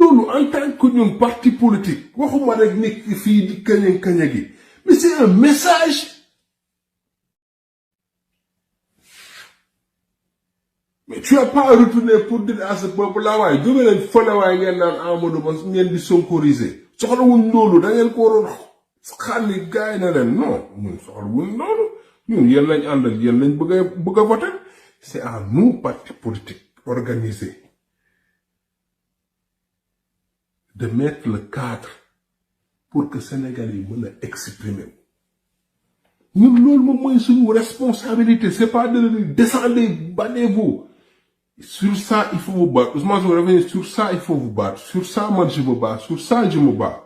en tant que ñun parti politique waxuma rek nekk fii di kaña gi mais c'est un message. Mais tu as pas retourné pour dire à ce peuple là waaye jóge leen fële waaye ngeen naan Amadou Ba ngeen di sonkoriser soxlawuñ loolu da ngeen ko waroon xànni gaay na leen non ñun soxlawuñ loolu ñun yéen lañ àndal yéen lañ bëgg a voter. C'est à nous partis politiques organisés de mettre le cadre pour que Sénégalais yi mën a exprimer. Ñun loolu moom mooy suñu responsabilité, c'est pas de leur descendre, battez-vous. Sur ça, il faut vous battre. Ousmane, je reviens sur ça, il faut vous battre. Sur ça, moi, je me bats. Sur ça, je me bats.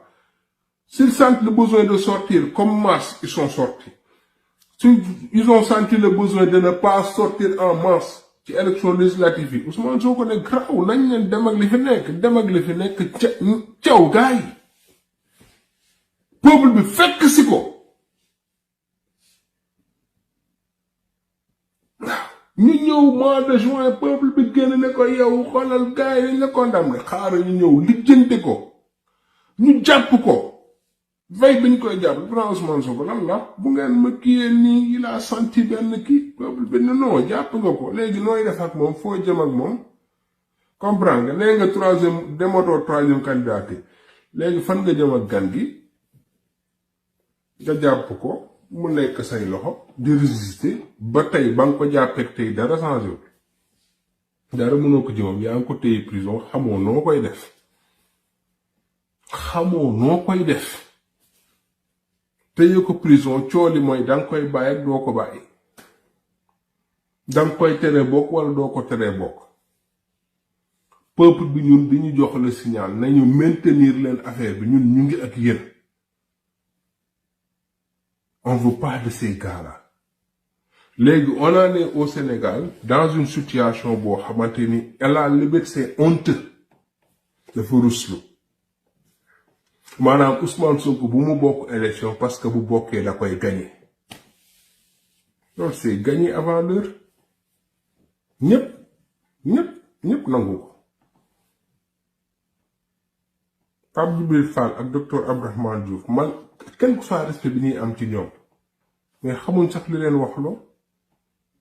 S'ils sentent le besoin de sortir, comme mars, ils sont sortis. S'ils ont senti le besoin de ne pas sortir en masse ci élection législative, Ousmane Sonko ne graw nañ leen dem ak li fi nekk caw gaay peuple bi fekk si ko. ñu ñëw mois de juin peuple bi génn ne ko yow xoolal gaay dañ la condamné xaaral ñu ñëw lijjanti ko ñu jàpp ko veille bi ñu koy jàpp Ousmane Sonko lan la bu ngeen ma kiyee nii il a senti benn kii peuple bi ne non jàpp nga ko léegi nooy def ak moom foo jëm ak moom comprendre nga nee nga troisième candidature léegi fan nga jëm ak gan gi nga jàpp ko mu nekk say loxo di résister ba tey ba nga ko jàppeeg tey dara changé wu dara mënoo ko jëmam yaa ngi ko téye prison xamoo noo koy def téye ko prison cooli mooy danga koy bàyyi ak doo ko bàyyi danga koy tere bokk wala doo ko teree bokk peuple bi ñun di ñu jox le signal nañu maintenir leen affaire bi ñun ñu ngi ak yéen. On ne veut pas de ces gars-là. Légui, on en est au Sénégal dans une situation où, à la limite, c'est honteux de faire ruslu. Madame Ousmane Sonko, vous m'avez beaucoup élection parce que vous avez gagné. Non, c'est gagné avant l'heure. Nyep, nango. Pape Djibril Fall et Dr Abdourahmane Diouf, quel que soit le respect bi ñuy am ci ñoom mais xamuñ sax li leen wax lo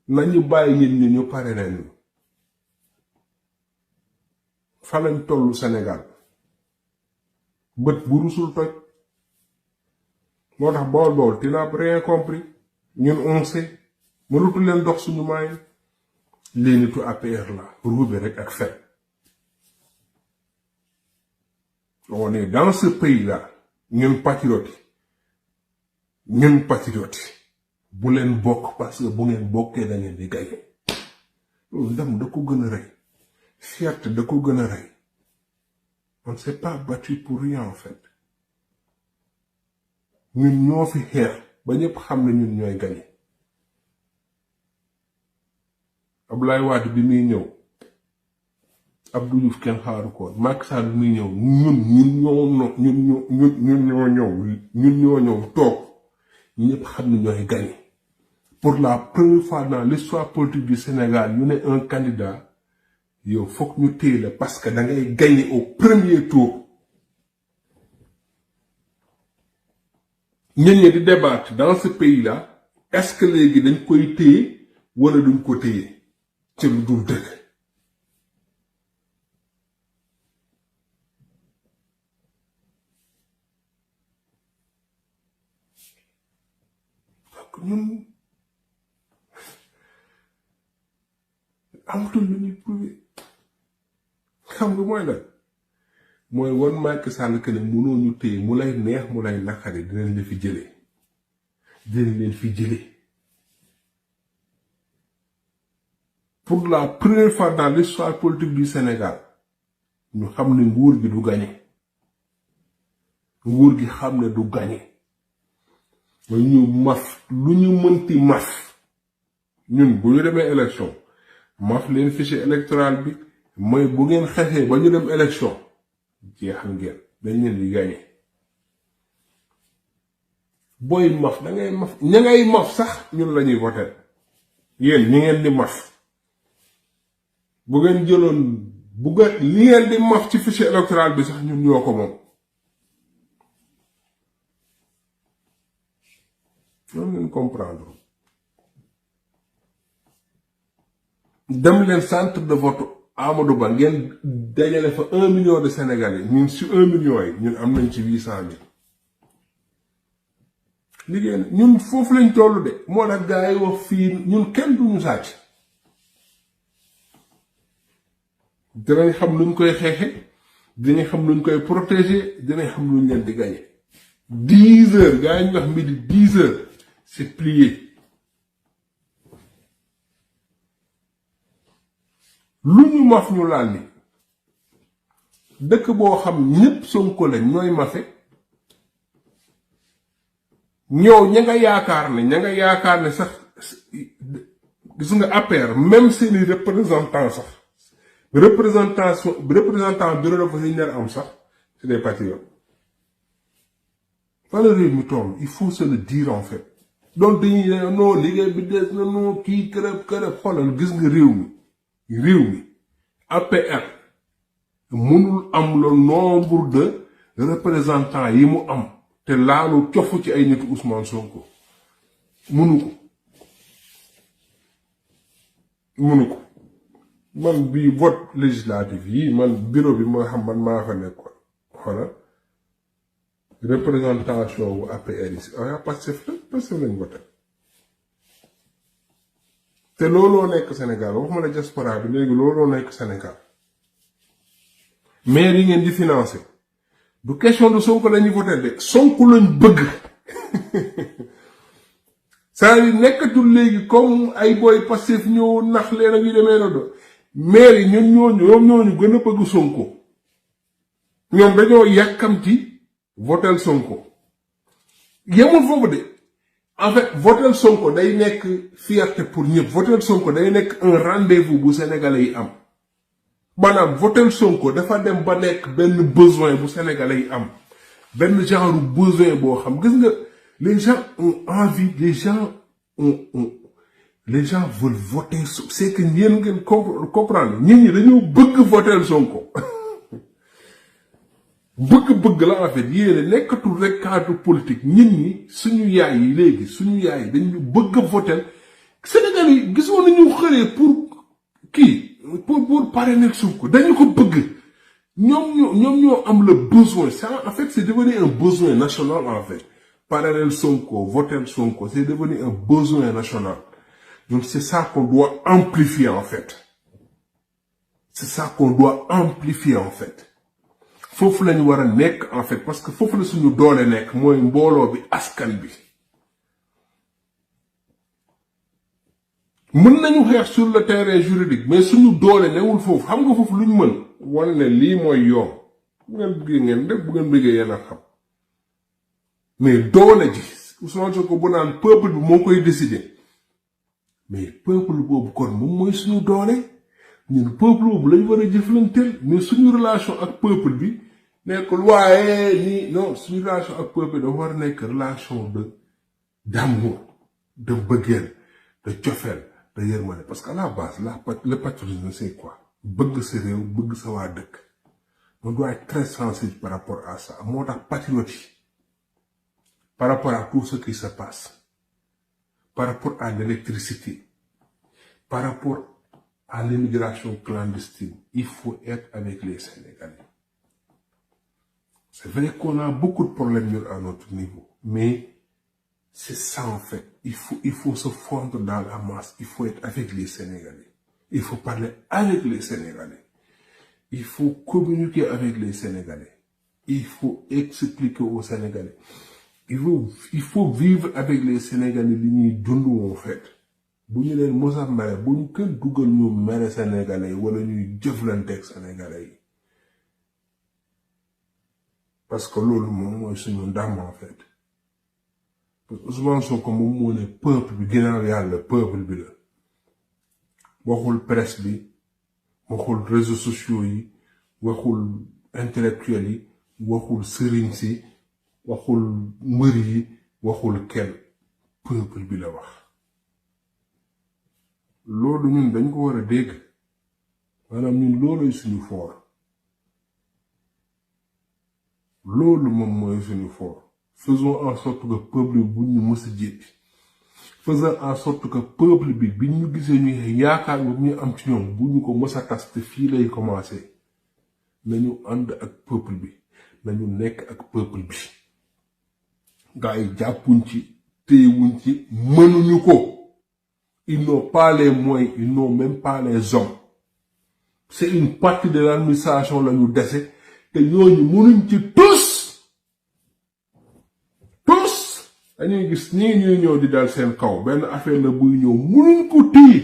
nañu bàyyi ñi ñu pare leen fa lañ tollu Sénégal bët bu rusul toj moo tax bool tu n'as rien compris ñun on sait mënutu leen dox suñu maay lii nitu APR la ruube rek ak fet on est dans ce pays là ñun patriote bu leen bokk parce que bu ngeen bokkee da ngeen di gaye loolu ndam da ko gën a rëy fierté da ko gën a rëy on ne s'est pas battu pour rien en fait ñun ñoo fi xeex ba ñëpp xam ne ñun ñooy gaye Abdoulaye Wade bi muy ñëw Abdou Diouf kenn xaaru ko Macky Sall bi muy ñëw ñun ñoo ñëw toog ñëpp xam ne ñooy gagné pour la première fois dans l'histoire politique du Sénégal ñu ne un candidat yow foog ñu téye la parce que da ngay gagné au premier tour. ñun ñi di débattre dans ce pays là est-ce que léegi dañ koy téye wala duñ ko téye ci lu dul dëgg. ñun amatul lu ñuy prouvé xam nga mooy lan mooy wan Macky Sall que ne mënoo ñu téye mu lay neex mu lay naqari dinañ leen fi jëlee pour la première fois dans l'histoire politique du Sénégal ñu xam ne nguur gi du gagné nguur gi xam ne du gagné. mooy ñu maf lu ñu mënti maf ñun bu ñu demee élection maf leen fichier électoral bi mooy bu ngeen xexee ba ñu dem élection jeexal ngeen dañ leen di gagné booy maf da ngay maf ña ngay maf sax ñun la ñuy voter yéen ñi ngeen di maf bu ngeen jëloon bugga li ngeen di maf ci fichier électoral bi sax ñun ñoo ko moom ñoom ngeen comprendre dem leen centre de vote Amadou Ba ngeen dajale fa 1 million de Sénégalais ñun si 1 million yi ñun am nañ ci 800,000 liggéey ñun foofu lañ toll de moo tax gars yi wax fii ñun kenn duñu sàcc dinañ xam luñ koy xeexe dinañ xam luñ koy protéger dinañ xam luñ leen di gagné 10 heures gars yi ñu wax midi 10 heures c'est plié lu ñu maf ñu laal ni dëkk boo xam ñépp Sonko lañ ñooy mafe ñëw ña nga yaakaar ne sax gis nga APR même seeni représentant sax représentant bureau de vote yi nar am sax c'est des patriotes fa la réew mi toll il faut se le dire en fait donc dañuy non liggéey bi des na non kii kërëb xoolal gis nga réew mi APR mënul am le nombre de représentants yi mu am te laalu cofu ci ay nitu Ousmane Sonko mënu ko man bii vote législatif yi man bureau bi moo xam man maa fa nekkoon xoolal représentation wu APR yi parce que lañ voté te looloo nekk Sénégal waxuma la diaspora bi léegi looloo nekk Sénégal maire yi ngeen di financer du question de Sonko la ñuy voté de Sonko lañ bëgg saa yi nekkatul léegi comme ay boy Pastef ñëw nax leen ak yu demee noonu maire yi ñoom ñooñu gën a bëgg Sonko ñoom dañoo yàkkamti votel Sonko yemul foofu de en fait votel Sonko day nekk fierté pour ñëpp votel Sonko day nekk un rendez-vous bu Sénégalais yi am maanaam votel Sonko dafa dem ba nekk benn besoin bu Sénégalais yi am benn genre besoin boo xam gis nga les gens ont envie les gens veulent voter c'est que yéen ngeen comprendre nit ñi dañoo bëgg votel Sonko bëgg la en fait yéene nekkatul rek cadre politique nit ñi suñu yaay yi léegi dañu bëgg voter Sénégal yi gisoon nañu xëree pour parrainer Sonko dañu ko bëgg ñoom ñoo am le besoin ça en fait c'est devenu un besoin national en fait parrainer Sonko voter Sonko c'est devenu un besoin national donc c'est ça qu'on doit amplifier en fait foofu lañu war a nekk en fait parce que foofu la suñu doole nekk mooy mbooloo bi askan bi mën nañu xeex sur le terrain juridique mais suñu doole newul foofu xam nga foofu luñ mën wane ne lii mooy yoon bu ngeen bëggee ngeen def bu ngeen bëggee yéen a xam mais doole ji Ousmane Sonko bu naan peuple bi moo koy décider mais peuple boobu kon moom mooy suñu doole ñun peuple boobu lañ war a jëflanteel mais suñu relation ak peuple bi nekkul waaye nii non suñu relation ak peuple dafa war a nekk relation d'amour de bëggeel de cofeel de yërmande parce que à la base le patriotisme c'est quoi bëgg sa réew bëgg sa waa dëkk on doit être très sensible par rapport à ça moo tax patriote yi par rapport à tout ce qui se passe par rapport à l'électricité par rapport à l'immigration clandestine il faut être avec les Sénégalais. C'est vrai qu'on a beaucoup de problèmes à notre niveau, mais c'est ça en fait. Il faut se fondre dans la masse. Il faut être avec les Sénégalais. Il faut parler avec les Sénégalais. Il faut communiquer avec les Sénégalais. Il faut expliquer aux Sénégalais. Il faut vivre avec les Sénégalais li ñuy dund en fait. bu ñu leen mos a mere bu ñu kenn dugal ñu mere Sénégalais wala ñuy jëflanteeg Sénégalais yi parce que loolu moom mooy suñu ndam en fait parce que Ousmane Sonko moom moo ne peuple bi ginnaaw yàlla peuple bi la waxul presse bi waxul réseaux sociaux yi waxul intellectuels yi waxul sëriñ si waxul mbër yi waxul kenn peuple bi la wax loolu ñun dañ ko war a dégg maanaam ñun looluy suñu fort loolu moom mooy suñu fort faisons en sorte que peuple bi bu ñu mës a jéppi faisons en sorte que peuple bi bi ñu gisee ñu yaakaar bu ñu am ci ñoom bu ñu ko mës a tas te fii lay commencé nañu ànd ak peuple bi nañu nekk ak peuple bi gaa yi jàppuñ ci téyewuñ ci mënuñu ko ils n'ont pas les moyens ils n'ont même pas les hommes c'est une partie de l'administration la ñu dese te ñooñu mënuñ ci tous dañuy gis ñii ñuy ñëw di dal seen kaw benn affaire la buy ñëw mënuñ ko téye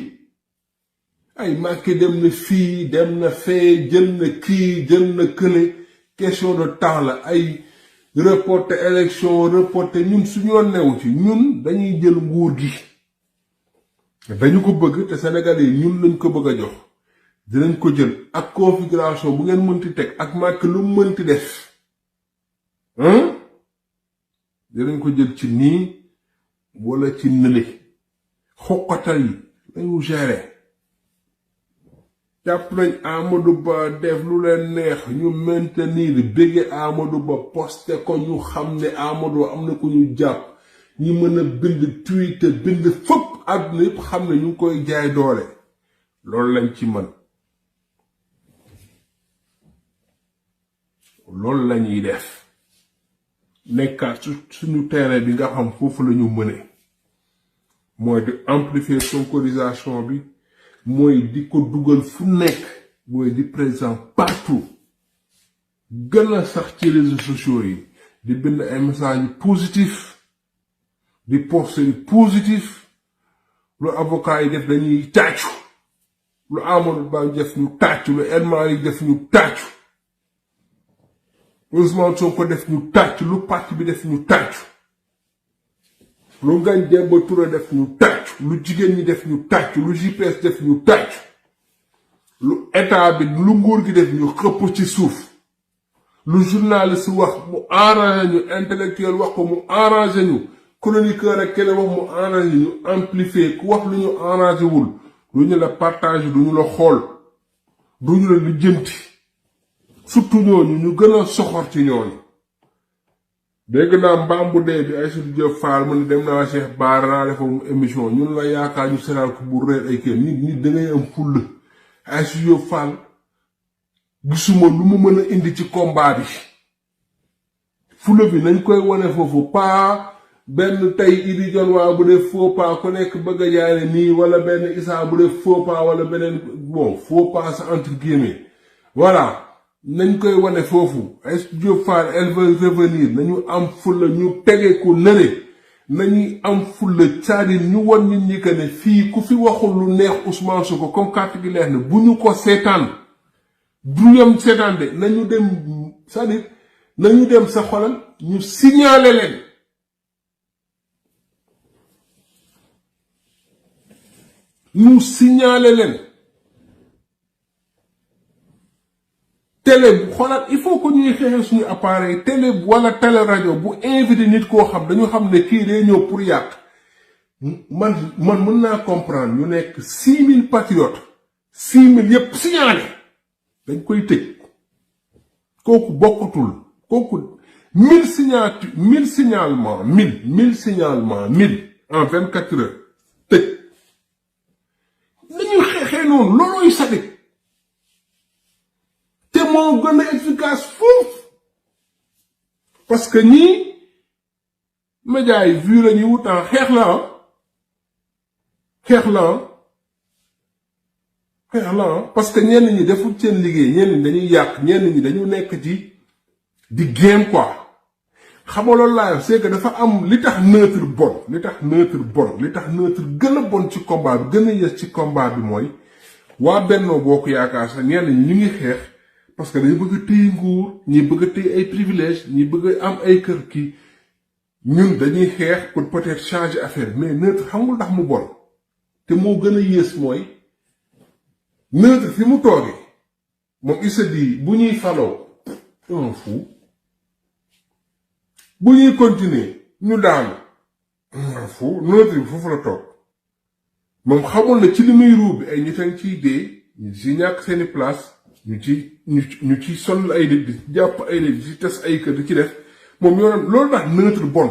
ay Macky dem na fii dem na fee jël na kii jël na kële question de temps la ay reporter élection reporter ñun suñu newu ci ñun dañuy jël nguur gi dañu ko bëgg te Sénégalais yi ñun lañ ko bëgg a jox dinañ ko jël ak configuration bu ngeen mënti teg ak Macky lu mënti def dinañ ko jël ci nii wala ci nële xoqatal yi dañu gérer jàpp nañ Amadou Ba def lu leen neex ñu maintenir bége Amadou Ba posté ko ñu xam ne Amadou am na ko ñu jàpp ñi mën a bind tweet bind fëpp àdduna yëpp xam ne ñu ngi koy jaay doole loolu lañ ci mën loolu lañuy def nekkaat suñu terrain bi nga xam foofu la ñu mëne mooy di amplifier sonkorisation bi mooy di ko dugal fu nekk mooy di présent partout gën a sax ci réseaux sociaux yi di bind ay messages yu positif di poster yu positif lu avocat yi def dañuy tàccu lu Amadou Ba def ñu tàccu lu El Malick def ñu tàccu Ousmane Sonko def ñu tàcc lu parti bi def ñu tàcc lu Ngagne Demba Touré def ñu tàcc lu jigéen ñi def ñu tàcc lu JPS def ñu tàcc lu état bi lu nguur gi def ñu xëpp ci suuf lu journaliste wax mu arrangé ñu intellectuel wax ko mu arrangé ñu chroniqueur ak keneen wax mu arrangé ñu amplifié ku wax lu ñu arrangé wul du ñu la partage du ñu la xool du ñu la lijjanti surtout ñooñu ñu gën a soxor ci ñooñu dégg naa mbaam bu dee bi Aïssatou Diop Fall mu ne dem naa Cheikh Bara naa defa émission ñun la yaakaar ñu seral ko bu réer ay kër nit da ngay am fulla Aïssatou Diop Fall gisuma lu mu mën a indi ci combat bi fulla bi nañ koy wane foofu pas benn tey Idi Jon waa bu def faux pas ku nekk bëgg a jaay nii wala benn Issa bu def faux pas wala beneen bon faux pas sa entre guillemets voilà nañ koy wane foofu Aïssatou Diop Fall elle veut revenir nañu am fulla ñu tege ko nële nañuy am fulla c'est-à-dire ñu won nit ñi que ne fii ku fi waxul lu neex Ousmane Sonko comme carte gi leer na bu ñu ko seetaan du yem seetaan de nañu dem c'est-à-dire nañu dem sa xolal ñu signaler leen ñu signaler leen télé bu xoolaat il faut que ñuy xeexee suñu appareil télé wala télé rajo bu invité nit koo xam dañu xam ne kii day ñëw pour yàq man mën naa comprendre ñu nekk 6000 patriotes 6000 yépp signalé dañ koy tëj kooku bokkatul kooku 1000 signature 1000 signalement 1000 signalement 1000 en 24 heures tëj nañuy xeexee noonu loolooy sadik te moo gën a efficace foofu parce que ñii médias yi vu la ñuy wutaan xeex la parce que ñenn ñi deful seen liggéey ñenn ñi dañuy yàq ñenn ñi dañu nekk ci di game quoi xam nga loolu laa c'est que dafa am li tax neutre bon li tax neutre gën a bon ci combat bi gën a yées ci combat bi mooy waa Benno Bokk Yaakaar sax ñenn ñi ñu ngi xeex parce que dañu bëgg a téye nguur ñi bëgg a téye ay privilèges ñi bëgg a am ay kër kii ñun dañuy xeex pour peut-être changer affaire mais neutre xam nga ndax mu bon te moo gën a yées mooy neutre fi mu toogee moom il se dit bu ñuy faloo un fou bu ñuy continuer ñu daanu un fou neutre bi foofu la toog moom xamul na ci li muy ruub bi ay nit a ngi ciy dee ñu ci ñàkk seeni place ñu ci sonn ay nit di jàpp ay nit di ci tes ay kër di ci def moom yoonam loolu tax neutre bon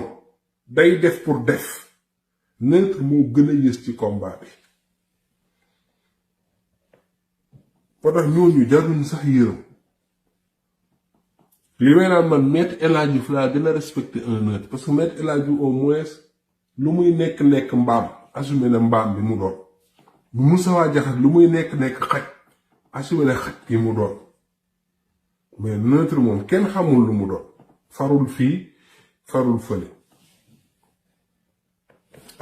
day def pour def neutre moo gën a yées ci combat bi moo tax ñooñu jaruñ sax yërëm li may naan man Maître El Hadji Diouf laa gën a respecter un neutre parce que Maître El Hadji Diouf au moins lu muy nekk mbaam assumé na mbaam bi mu doon bu Moustapha Diakhaté lu muy nekk xaj assumé na xaj gi mu doon mais neutre moom kenn xamul lu mu doon farul fii farul fële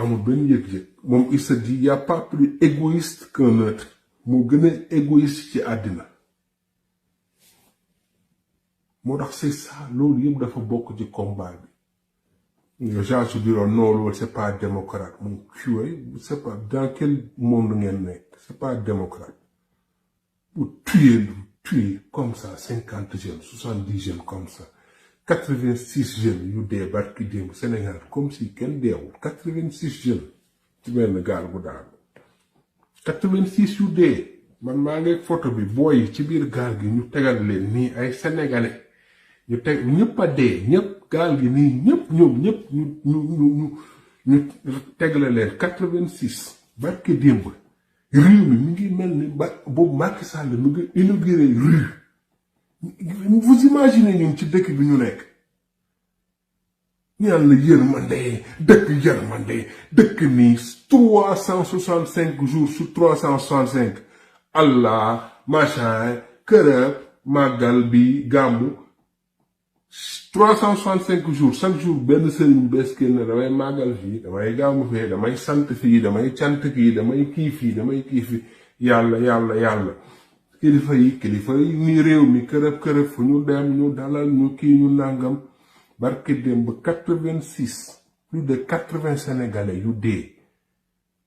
amul benn yëg-yëg moom il se dit y a pas plus égoïste qu'un neutre moo gën a égoïste ci àddina moo tax c'est ça loolu yëpp dafa bokk ci combat bi les gens se diront non loolu c'est pas démocrate mon cul c'est pas dans quel monde ngeen nekk c'est pas démocrate pour tuer comme ça 50 jeunes 70 jeunes comme ça 86 jeunes yu dee barki démb Sénégal comme si kenn deewul 86 jeunes ci benn gaal bu daanu 86 yu dee man maa ngi photo bi booy ci biir gaal gi ñu tegal leen nii ay sénégalais ñu teg ñëpp a dee ñëpp gaal gi nii ñëpp ñoom ñëpp ñu tegale leen 86 barki démb réew mi mu ngi mel ni boobu Macky Sall mu ngi inauguré rue vous imaginez ñun ci dëkk bi ñu nekk ñaan la yërmande dëkk nii 365 jours sur 365 Allah machin kërëb màggal bi gàmmu 365 jours chaque jour benn sëriñ bees kenn damay màggal fii damay gàmmu fii damay sant fii damay cant fii damay kii fii yàlla kilifa yi ni réew mi kërëb fu ñu dem ñu dalal ñu kii ñu nàngam barki dem ba 86 plus de 80 sénégalais yu dee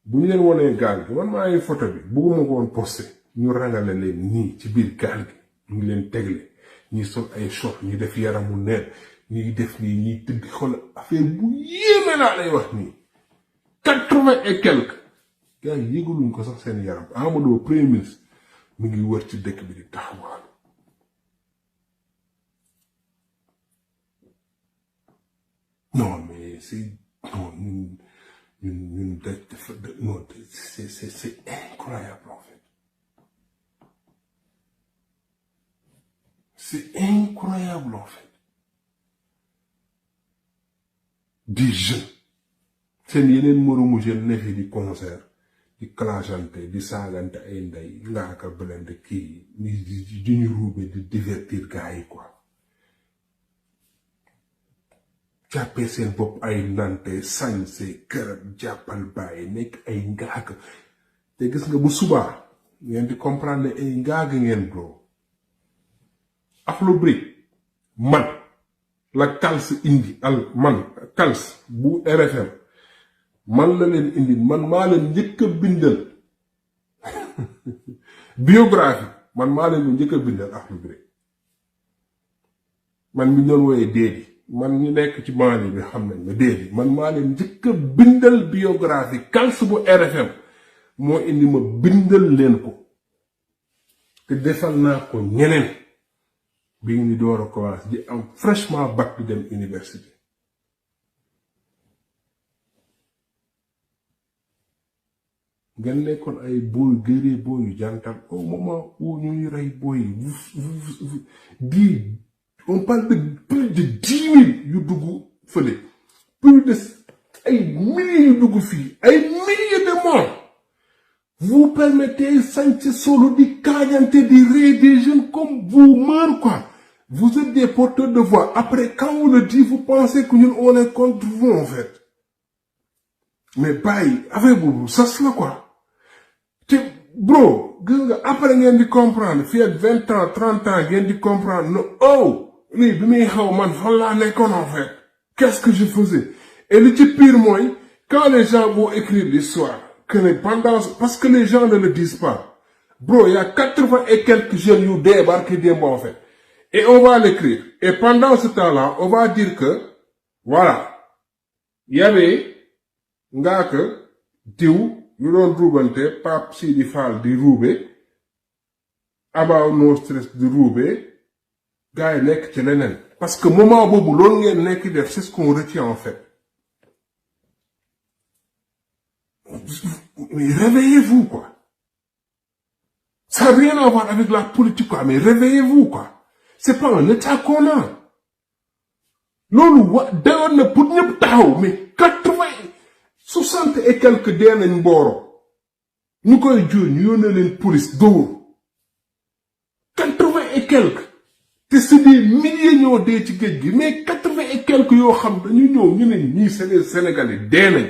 bu ñu leen wonee gaal gi man maa ngi photo bi bugguma ko woon posté ñu rangale leen nii ci biir gaal gi ñu ngi leen tegle ñi sol ay short ñi def yaramu neen ñuy def nii ñuy tëgg xool affaire bu yéeme laa lay wax nii 80 et quelques gars yi yëgaluñ ko sax seen yaram Amadou premier ministre mu ngi wër ci dëkk bi di taxawaalu non mais c'est non ñun non c'est incroyable en fait c'est incroyable en fait des jeunes seen yeneen moromu jeune ne fi di concert di clashante di saagante ay ndey ngaaka belende kii di ñu ruube di divertir gars yi quoi jàppee seen bopp ay nante sañse kërab jàppal bàyyi nekk ay ngaaka te gis nga bu subaa ngeen di comprendre ne ay ngaaka ngeen doo Akhlou Brick man la kals indi man kals bu RFM man la leen indi man maa leen njëkk a bindal biographie man maa leen njëkk a bindal Akhlou Brick man mi doon wooyee déedi man ñu nekk ci Mali bi xam nañ ma déedi man maa leen njëkk a bindal biographie kals bu RFM moo indi ma bindal leen ko te defal naa ko ñeneen bi ngi door a commencé di am fraîchement bac bi dem université ngeen nekkoon ay booy gëree booy yu jantal au moment où ñuy rey booy di on parle de plus de 10 000 yu dugg fële plus de ay milliers yu dugg fii ay milliers de morts vous permettez Sanchez Solo di kaajante di rey des jeunes comme vous meurent quoi. Vous êtes des porteurs de voix. Après, quand on le dit, vous pensez que nous, on est contre vous, en fait. Mais, bye, avec vous, ça se fait quoi? Bro, après, vous avez comprendre. Fait 20 ans, 30 ans, vous avez comprendre. Non, oh! Oui, mais, en fait. Qu'est-ce que je faisais? Et le pire, moi, quand les gens vont écrire l'histoire, parce que les gens ne le disent pas. Bro, il y a 80 et quelques jeunes qui débarquent des mots, en fait. Et on va l'écrire. Et pendant ce temps-là, on va dire que, voilà, il y avait, nga que, diou, yu don roubante, Pape Sidi Fall di roubé, about no stress di roube gars yi nekk ci leneen parce que moment boobu loolu ngeen nekk def c'est ce qu'on retient en fait. Mais réveillez-vous quoi. Ça n'a rien à voir avec la politique quoi, mais réveillez-vous quoi. C'est pas un état qu'on a. Loolu dayoon na pour ñëpp taxaw mais 60 et quelques dee nañ Mboro ñu koy jóor ñu yónnee leen police dóor 80 et quelques te c'est des milliers ñoo dee ci géej gi mais 80 et quelques yoo xam dañu ñëw ñu ne ñii c'est des Sénégalais dee nañ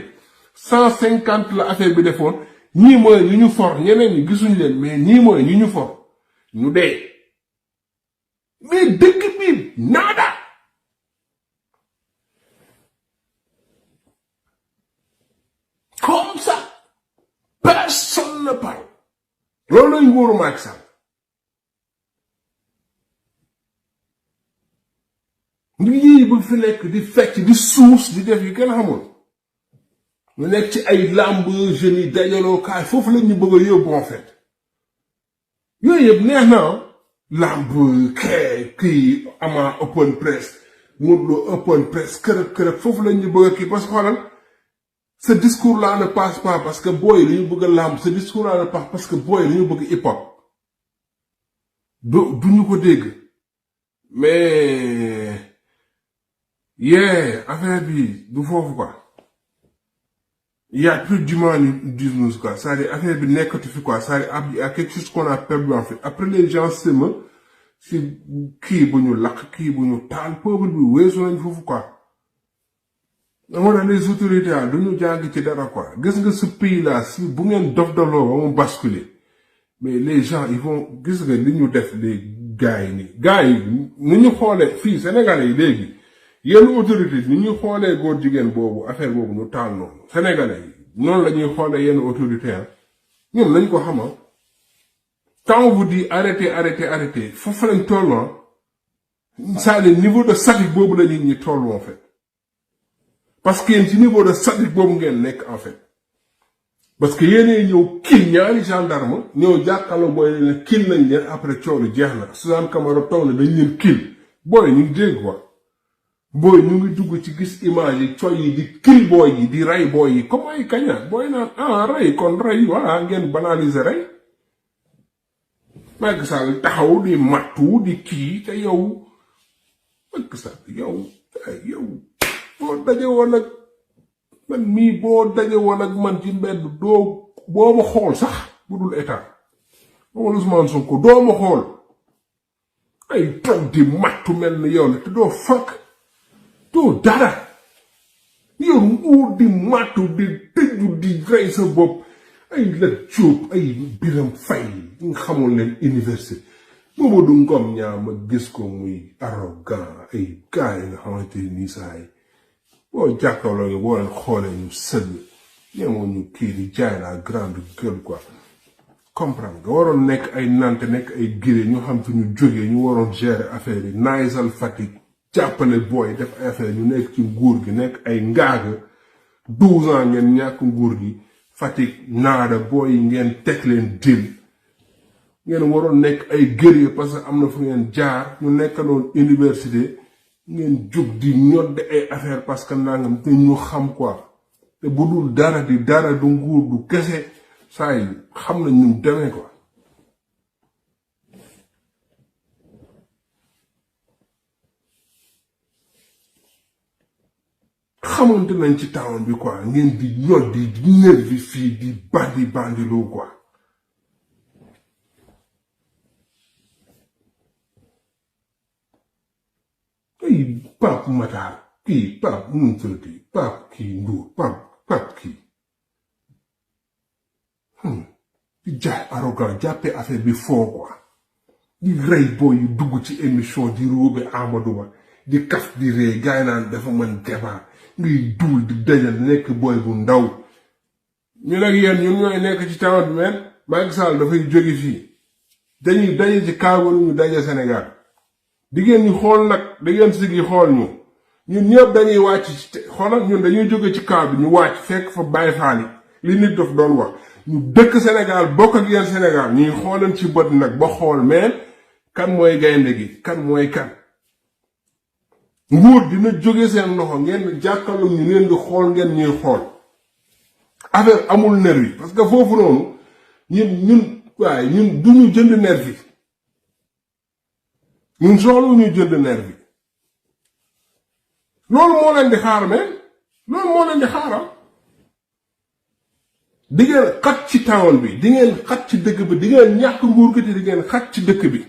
150 la affaire bi defoon ñii mooy ñu ñu for ñeneen ñi gisuñu leen mais ñii mooy ñu ñu for ñu dee mais dëkk bi nada. Comme ça, personne ne parle. Loolu lañ wóoru Macky Sall. Lii bu fi nekk di fecc di suus di def yu kenn xamul. Ñu nekk ci ay lamb jeunes yi dajaloo kaay foofu la ñu bëgg a yóbbu en fait. Yooyu yëpp neex na lamb kii ama open press Modou Lo open press kërëb foofu la ñu bëgg a kii parce que xoolal ce discours-là ne passe pas parce que boy dañu bëgg lamb ce discours-là ne passe parce que boy dañu bëgg hip-hop duñu ko dégg mais affaire bi du foofu quoi il y a plus d'humanisme quoi c'est-à-dire affaire bi nekkatu fi quoi c'est-à-dire il y a quelque chose qu'on a perdu en fait après les gens s'aiment si kii bu ñu lakk kii bu ñu taal peuple bi weesu nañ foofu quoi. Les autorités là duñu jàng ci dara quoi gis nga ce pays là si bu ngeen dof doloo ba mu basculer mais les gens ils vont gis nga li ñu def les gars yi ni ñu xoolee fii Sénégalais yi léegi yenn autorités ni ñu xoolee góor jigéen boobu affaire boobu ñu taal noonu Sénégalais yi noonu la ñuy xoolee yenn autorités ah ñun lañ ko xama quand on vous dit arrêtez foofu lañ toll ça le niveau de sadique boobu la nit ñi toll en fait. Parce que yéen ci niveau de sadique boobu ngeen nekk en fait parce que yéenee ñëw kill ñaari gendarme ñëw jàkkaarloo booy leen kill nañ leen après coow li jeex na Suzanne Camara toog na dañ leen kill booy ñu ngi dégg quoi booy ñu ngi dugg ci gis image yi cooy yi di kill booy yi di rey booy yi comme ay kaña booy naan rey kon rey voilà ngeen banaliser rey Macky Sall taxaw di mattu di kii te yow Macky Sall yow boo daje woon ak man mii boo daje woon ak man ci mbedd doo boo ma xool sax bu dul état moom Ousmane Sonko doo ma xool ay toog di mattu mel ni yow la te doo fakk doo dara yow nguur di mattu di tëju di rey sa bopp ay la jóob ay Biram Fay nga xamul leen université Mamadou Ngom ñaa ma gis ko muy arrogant ay gars yi nga xamante ni saa yi boo jàkkaarloo yi boo leen xoolee ñu sëgg ñemoo ñu kii di jaay la grande gueule quoi comprendre nga waroon nekk ay nante nekk ay géré ñu xam fi ñu jógee ñu waroon gérer affaire yi naysal Fatick jàppale booy def ay affaire ñu nekk ci nguur gi nekk ay ngaaga 12 ans ngeen ñàkk nguur gi Fatick naada booy yi ngeen teg leen dil ngeen waroon nekk ay guerrier parce que am na fu ngeen jaar ñu nekkaloon université ngeen jóg di ñodde ay affaire parce que nangam te ñu xam quoi te bu dul dara di dara du nguur du kese saa yi xam na ñu demee quoi. xamante nañ ci town bi quoi ngeen di ñoddi di nervi fii di bandiloo quoi. ay Pape Matar kii Pape nu tuddati Pape kii Ndour Pape kii di jaay arrogant jàppee affaire bi foo quoi di rey booy yu dugg ci émission di róobe Amadou Ba di kaf di rey gaay naan dafa mën débat ngay duul di dajal nekk booy bu ndaw ñu nag yéen ñun ñooy nekk ci tawat bi men Macky Sall dafay jóge fii dañuy daje ci Cameroun ñu daje Sénégal di ngeen ñu xool nag da ngeen sigi xool ñu ñun ñëpp dañuy wàcc ci xoolal ñun dañuy jóge ci kaw bi ñu wàcc fekk fa Baye Fall li nit daf doon wax ñu dëkk Sénégal bokk ak yéen Sénégal ñuy xoolan ci bët nag ba xool mais kan mooy gaynde gi kan mooy kan nguur dina jóge seen loxo ngeen jàkkaarloo ñu leen di xool ngeen ñuy xool affaire amul nervi parce que foofu noonu ñun duñu jënd nervi ñun soxlu ñu jënd nervi loolu moo leen di xaar mais loolu moo leen di xaaral di ngeen xat ci town bi di ngeen xat ci dëkk bi di ngeen ñàkk nguur gi te di ngeen xat ci dëkk bi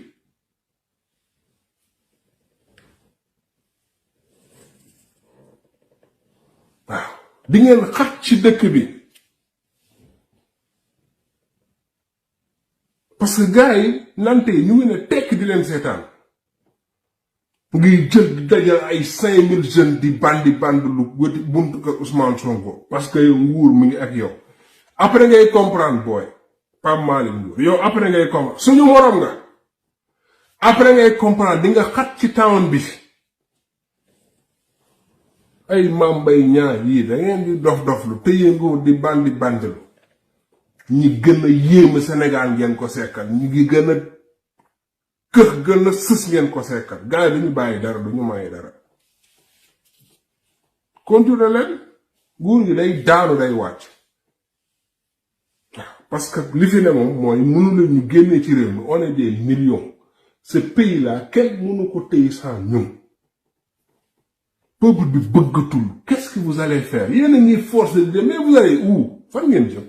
waaw di ngeen xat ci dëkk bi parce que gars yi nante ñu ngi ne tekk di leen seetaan ngi jël di dajal ay 5000 jeunes di bandi lu wëti buntu ko Ousmane Sonko parce que yow nguur mi ngi ak yow après ngay comprendre boy Pape Malick Ndour yow après ngay comprendre suñu morom nga après ngay comprendre di nga xat ci town bi ay mambay ñaar yi da ngeen di dof lu teye nguur di bandi lu ñi gëna yéem Sénégal ngeen ko sekkal ñi ngi gëna kër gëna sës ngeen ko sekkal gaay duñu bayyi dara duñu may dara continuer leen nguur gi day daanu day wàcc parce que li fi ne moom mooy mënu la ñu génne ci réew mi on est des millions ce pays là kenn mënu ko téye sans ñun peuple bi bëggatul qu'est-ce que vous allez faire yéen a ngi forcer de mais vous allez où fan ngeen jëm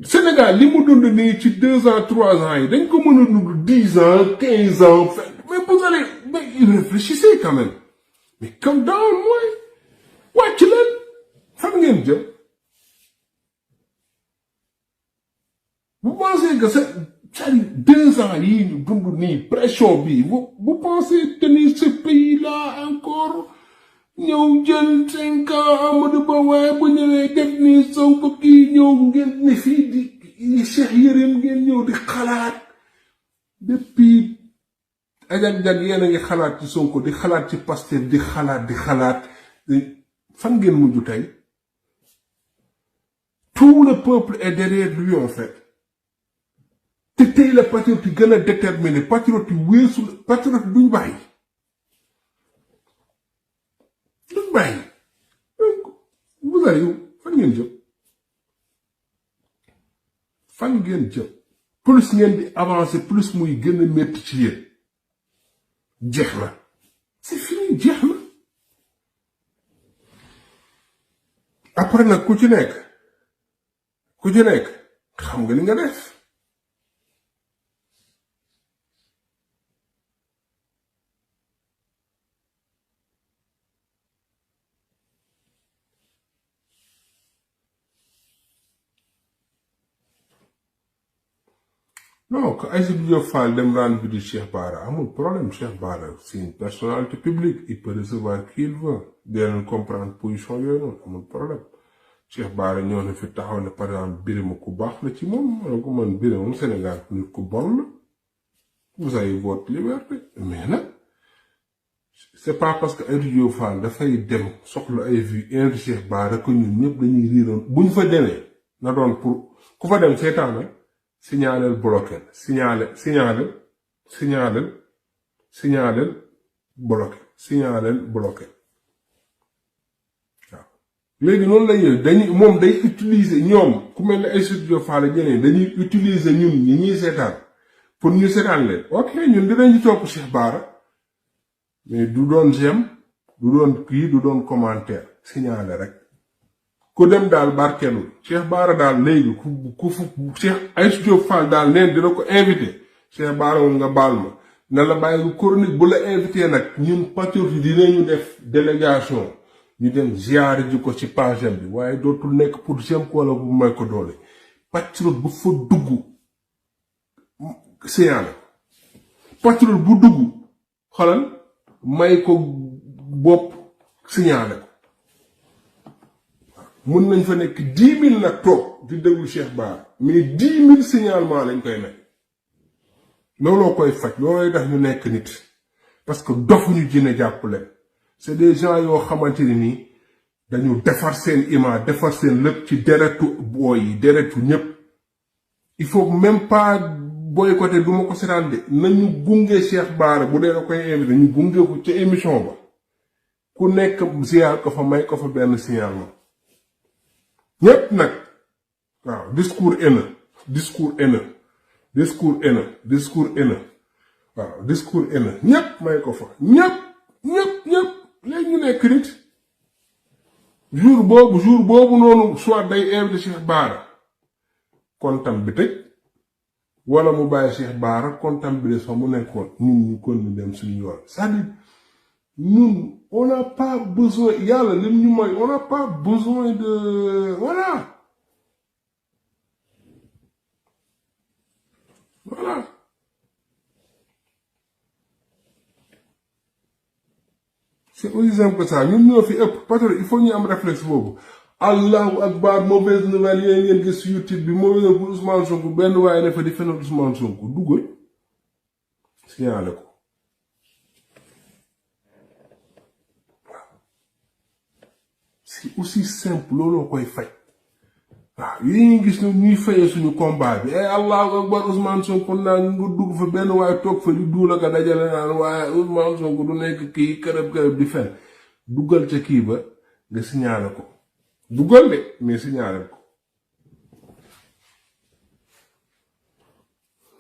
Sénégal li mu dund nii ci 2 ans 3 ans yi dañ ko mën a dund 10 ans 15 ans mais vous allez mais réfléchissez quand même mais comme down mooy wàcc leen fan ngeen jëm vous pensez que c'est 2 ans yi ñu dund nii pression bi vous pensez tenir ce pays là encore ñëw jël 5 ans Amadou Ba waaye bu ñëwee def nii Sonko kii ñëw ngeen ne fii di Cheikh Yérim ngeen ñëw di xalaat depuis ajag-jag yéen a ngi xalaat ci Sonko di xalaat ci Pastef di xalaat fan ngeen mujj tey tout le peuple est derrière lui en fait te tey la patriote yi gën a déterminé patriote yi weesu patriote duñ bàyyi donc vous allez fan ngeen jëm plus ngeen di avancer plus muy gën a métti ci yéen jeex na c'est fini jeex na après nag ku ci nekk xam nga li nga def non que Aïssatou Diop Fall dem rendre visite Cheikh Bara amul problème Cheikh Bara c'est une personnalité publique il peut recevoir qui il veut dinañ comprendre position yooyu noonu amul problème Cheikh Bara ñëw na fi taxaw ne par exemple Birima ku baax la ci moom ma ne ko man Birima moom Sénégal nit ku bon la vous avez votre liberté mais nag c'est pas parce que Aïssatou Diop Fall dafay dem soxla ay vues indi Cheikh Bara que ñun ñëpp dañuy riiroon buñ fa demee na doon pour ku fa dem seetaan nag signaler bloqué signaler bloqué waaw léegi noonu la ñuy dañuy moom day utiliser ñoom ku mel ne Aïssatou Diop Fall ñeneen dañuy utiliser ñun ñuy seetaan pour ñu seetaan leen ok ñun dinañu topp Cheikh Bara mais du doon j'aime du doon kii du doon commentaire signaler rek ku dem daal barkeelul Cheikh Bara daal léegi ku Cheikh Aïssatou Diop Fall daal neen dina ko invité Cheikh Bara moom nga baal ma na la bàyyi chronique bu la invité nag ñun patriote yi dinañu def délégation ñu dem ziyaare ji ko ci page bi waaye dootul nekk pour j'aime ko wala bu may ko doole patriote bu fa dugg signalé patriote bu dugg xolal may ko bopp signalé ko mën nañ fa nekk 10 000 nag toog di déglu Cheikh Bara mais 10 000 signalement lañ koy may looloo koy faj loolooy tax ñu nekk nit parce que dofuñu jine jàpp leen c'est des gens yoo xamante ni nii dañu defar seen image defar seen lépp ci deretu booy yi deretu ñëpp il faut même pas boycotter du ma ko seetaan de nañu gunge Cheikh Bara bu dee da koy invité ñu gunge ko ca émission ba ku nekk ziar ko fa may ko fa benn signalement ñëpp nag waaw discours haineux waaw discours haineux ñëpp may ko fa ñëpp léegi ñu nekk nit jour boobu noonu soit day invité Cheikh Bara kontam bi tëj wala mu bàyyi Cheikh Bara kontam bi des fa mu nekkoon ñun ñu kon ñu dem suñu yoon c'est-à-dire ñun on n'a pas besoin yàlla lim ñu may on n'a pas besoin de voilà c'est aussi simple que ça ñun ñoo fi ëpp parce que il faut ñu am réflexe boobu allahu akbar mauvaise nouvelle yooyu ngeen gis YouTube bi mauvaise nouvelle pour Ousmane Sonko benn waaye dafa di fenal Ousmane Sonko duggal signalé ko c'est aussi simple looloo koy faj waaw yi ñu gis ñuy fayee suñu combat bi allahu akbar Ousmane Sonko naa nga dugg fa benn waaye toog fa di duula ka dajale naan waaye Ousmane Sonko du nekk kii kërëb di fen duggal ca kii ba nga signalé ko duggal de mais signalé ko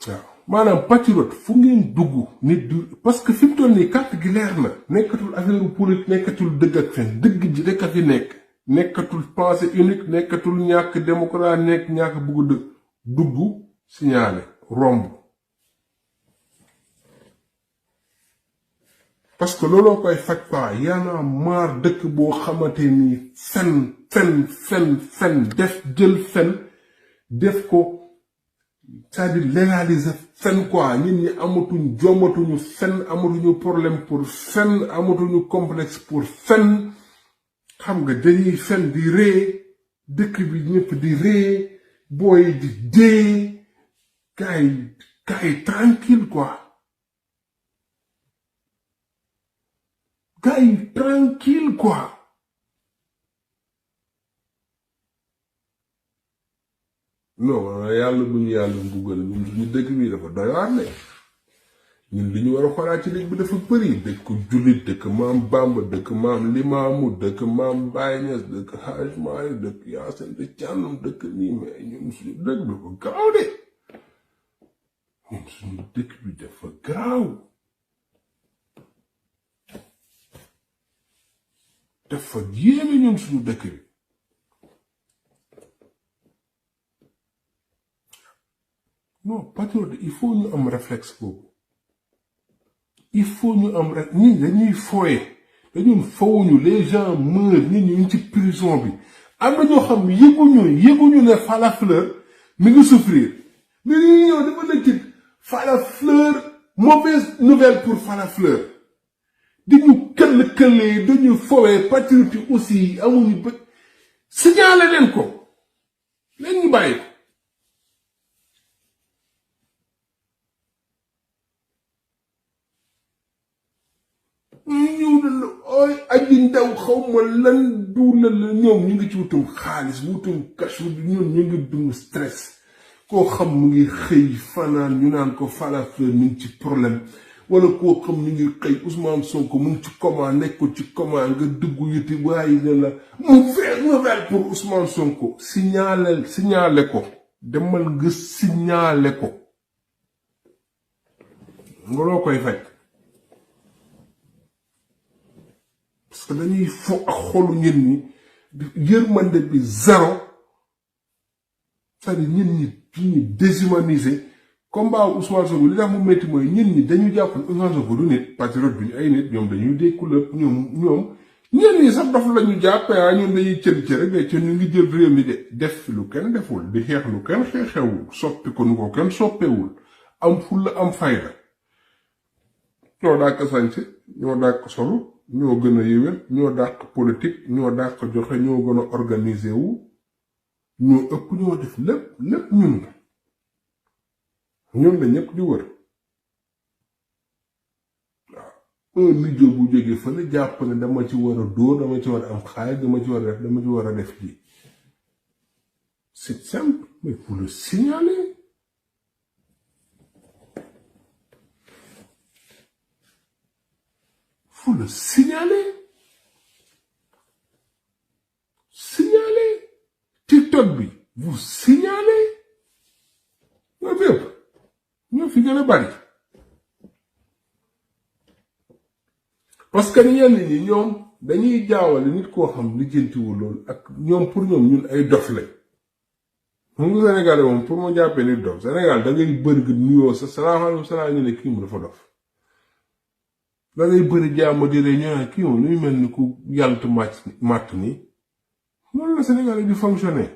waaw maanaam patriote fu ngeen dugg nit du parce que fi mu toll nii carte gi leer na nekkatul affaire politique nekkatul dëgg ak fen dëgg ji rek a fi nekkatul pensée unique nekkatul ñàkk démocrate nekk ñàkk bugg dugg signalé romb parce que looloo koy faj paa yaana maar dëkk boo xamante ni fen def ko c'est-à-dire légaliser fen quoi nit ñi amatuñ jommatuñu fen amatuñu problème pour fen amatuñu complexe pour fen xam nga dañuy fen di ree dëkk bi ñëpp di ree booy di dee gars yi tranquille quoi gars yi tranquille quoi non yàlla bu ñu yàlla mbugal ñun suñu dëkk bi dafa doy waar ne ñun li ñu war a xoolaat ci dëkk bi dafa bëri dëkk jullit dëkk maam Bamba dëkk maam Limaamu dëkk maam Baye Niass dëkk Hadj Maalik dëkk Yaasin de Cànnum dëkk nii mais ñun suñu dëkk bi dafa garaaw de ñun suñu dëkk bi dafa garaaw dafa yéeme ñun suñu dëkk bi non patriote il faut ñu am réflexe boobu il faut ñu am rek ñi dañuy fooye dañun fawuñu les gens meurent nit ñu ci prison bi am na ñoo xam yëguñu ne Falla Fleur mi ngi souffrir mais ñu ñëw dafa nekk Falla Fleur mauvaise nouvelle pour Falla Fleur di ñu këll dañu fowee patriote yi aussi amuñu bët signalé leen ko leen ñu bàyyi ko aji ndaw xawma lan duula la ñoom ñu ngi ci wutum xaalis wutum cash ñoom ñu ngi dund stress koo xam mu ngi xëy fanaan ñu naan ko Falla Fleur mu ngi ci problème wala koo xam ñu ngi xëy Ousmane Sonko mu ngi ci coma nekkul ci coma nga dugg yuti waaye ne la mauvaise nouvelle pour Ousmane Sonko signalé ko demal nga signalé ko nga loo koy fekk parce que dañuy fo ak xolu ñen ñi yërmande bi zéro c'est-à-dire ñen ñi ñu déshumaniser combat Ousmane Sonko li tax mu metti mooy ñen ñi dañu jàpp Ousmane Sonko du nit patriote bi ay nit ñoom dañuy dékku ñoom ñen ñi sax dof lañu jàppee ñoom dañuy cër rek ci ñu ngi jël réew mi de def lu kenn deful di xeex lu kenn xeexewul soppi ko nu ko kenn soppewul am fulla am fayda ñoo dàq sañse ñoo dàq solo ñoo gën a yéwén ñoo dàq politique ñoo dàq joxe ñoo gën a organisé wu ñoo ëpp ñoo def lépp ñun la ñëpp di wër waaw un idiot bu jógee fële jàpp ne dama ci war a dóor dama ci war a am xaalis dama ci war a def dama ci war a def ji c'est simple mais faut le signaler faut le signaler TikTok bi vous signalez ñoo fépp ñoo fi gën a bari parce que ñenn ñi ñoom dañuy jaawale nit koo xam lijjantiwul loolu ak ñoom pour ñoom ñun ay dof lañ moom nga Sénégal moom pour ma jàppee nit dof Sénégal da ngay bëri nga nuyoo sa salaamaaleykum salaam ñu ne kii mu dafa dof da ngay bëri jàmm di rey ñu naan kii moom luy mel ni ku yàltu màtt ni loolu la Sénégal di fonctionner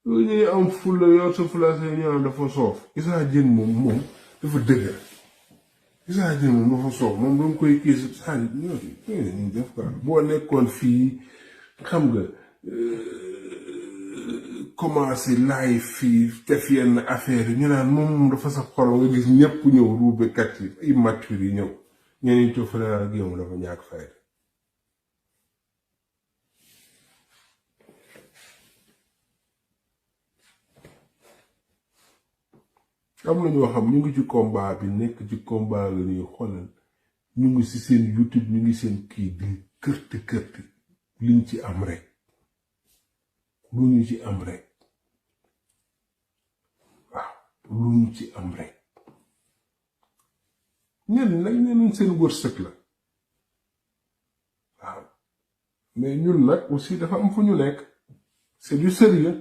loolu ñuy am fulla yor sa fulla say ñaan dafa soof Issa Diene moom dafa dëgër Issa Diene moom dafa soof moom danga koy kii saa ñu def quoi boo nekkoon fii xam nga commencé laay fii def yenn affaire yi ñu naan moom dafa sa xol nga gis ñëpp ñëw ruubekat yi immature yi ñëw ñeneen coofale ak yow dafa ñàkk fayda am na ñoo xam ñu ngi ci combat bi nekk ci combat la ñuy xoolal ñu ngi ci seen YouTube ñu ngi seen kii di kërti liñ ci am rek lu ñu ci am rek waaw lu ñu ci am rek ñenn nag ñeneen seen wërsëg la waaw mais ñun nag aussi dafa am fu ñu nekk c'est du sérieux